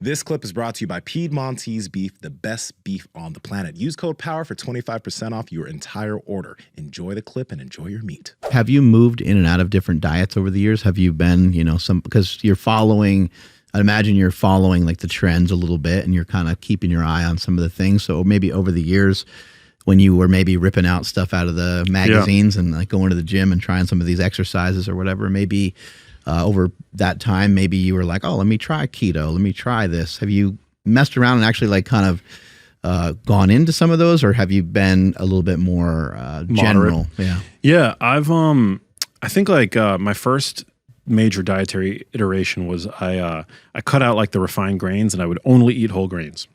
This clip is brought to you by Piedmontese Beef, the best beef on the planet. Use code POWER for 25% off your entire order. Enjoy the clip and enjoy your meat. Have you moved in and out of different diets over the years? Have you been, because you're following, I imagine you're following like the trends a little bit and you're kind of keeping your eye on some of the things. So maybe over the years when you were maybe ripping out stuff out of the magazines and like going to the gym and trying some of these exercises or whatever, maybe over that time, maybe you were like, oh, let me try keto. Let me try this. Have you messed around and actually like kind of gone into some of those, or have you been a little bit more general? Yeah. I think like my first major dietary iteration was I cut out like the refined grains and I would only eat whole grains.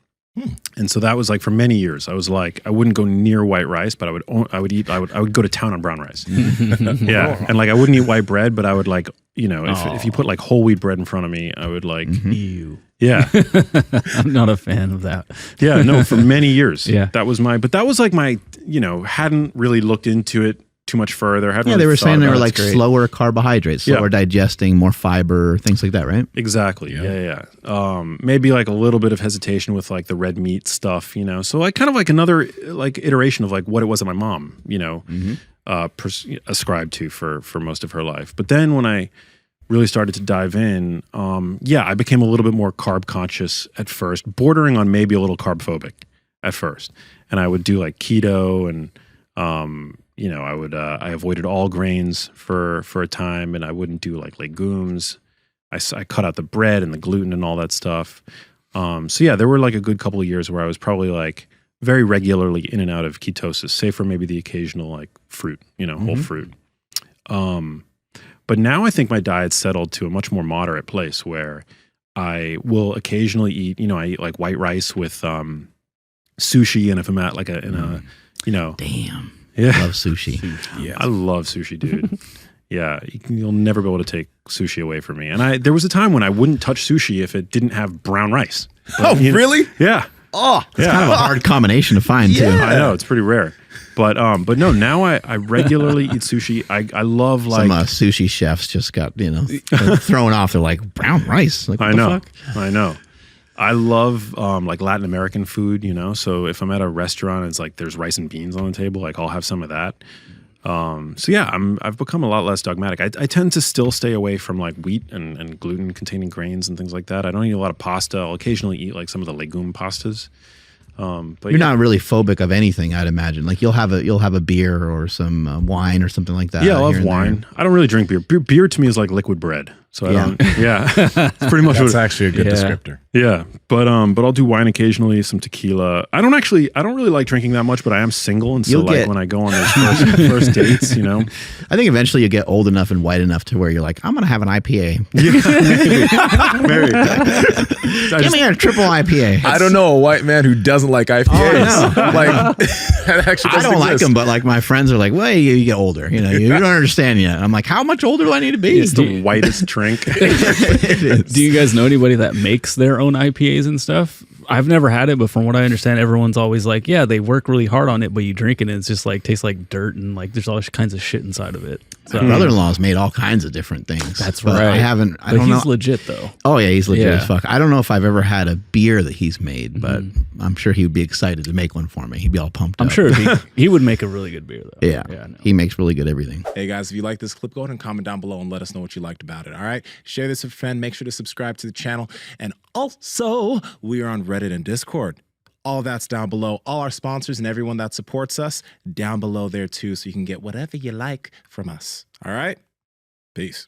And so that was like for many years. I was like, I wouldn't go near white rice, but I would go to town on brown rice. Yeah, and like I wouldn't eat white bread, but I would like, if you put like whole wheat bread in front of me, I would like, ew. Yeah, I'm not a fan of that. Yeah, no, for many years. Yeah, that was like my, hadn't really looked into it too much further. Yeah, they were saying they were like slower carbohydrates, slower digesting, more fiber, things like that, right? Exactly. Yeah. Maybe like a little bit of hesitation with like the red meat stuff, So like kind of like another like iteration of like what it was that my mom, ascribed to for most of her life. But then when I really started to dive in, I became a little bit more carb conscious at first, bordering on maybe a little carb-phobic at first. And I would do like keto and I avoided all grains for a time, and I wouldn't do like legumes. I cut out the bread and the gluten and all that stuff. There were like a good couple of years where I was probably like very regularly in and out of ketosis, save for maybe the occasional like fruit, whole fruit. But now I think my diet's settled to a much more moderate place where I will occasionally eat, I eat like white rice with sushi, and if I'm at like Damn. Yeah. I love sushi. Yeah. I love sushi, dude. Yeah. You'll never be able to take sushi away from me. And there was a time when I wouldn't touch sushi if it didn't have brown rice. But, really? Yeah. Oh, it's kind of a hard combination to find too. I know, it's pretty rare. But no, now I regularly eat sushi. I love like some sushi chefs just got, thrown off. They're like, brown rice. Like, what the fuck? I know. I love like Latin American food, so if I'm at a restaurant and it's like there's rice and beans on the table, like I'll have some of that. I've become a lot less dogmatic. I tend to still stay away from like wheat and gluten containing grains and things like that. I don't eat a lot of pasta. I'll occasionally eat like some of the legume pastas. But you're not really phobic of anything, I'd imagine. Like you'll have a beer or some wine or something like that. Yeah, I love wine. I don't really drink beer. Beer to me is like liquid bread. So I don't. Yeah, it's pretty much. That's actually a good descriptor. Yeah, but I'll do wine occasionally, some tequila. I don't really like drinking that much, but I am single, and so when I go on those first dates, I think eventually you get old enough and white enough to where you're like, I'm gonna have an IPA. Maybe. Give me a triple IPA. I don't know a white man who doesn't like IPAs. Oh, no. Like that actually I don't like them, but like my friends are like, well, you get older. You don't understand yet. I'm like, how much older do I need to be? It's the whitest drink. Do you guys know anybody that makes their own IPAs and stuff? I've never had it, but from what I understand, everyone's always like, yeah, they work really hard on it, but you drink it and it's just like tastes like dirt and like there's all kinds of shit inside of it. So, my brother-in-law's made all kinds of different things. That's but right. I don't know. He's legit though. Oh yeah, he's legit as fuck. I don't know if I've ever had a beer that he's made, but I'm sure he would be excited to make one for me. He'd be all pumped up. I'm sure he would make a really good beer though. Yeah, no. He makes really good everything. Hey guys, if you like this clip, go ahead and comment down below and let us know what you liked about it. All right, share this with a friend. Make sure to subscribe to the channel, and also we are on Reddit and Discord. All that's down below. All our sponsors and everyone that supports us down below there too, so you can get whatever you like from us. All right, peace.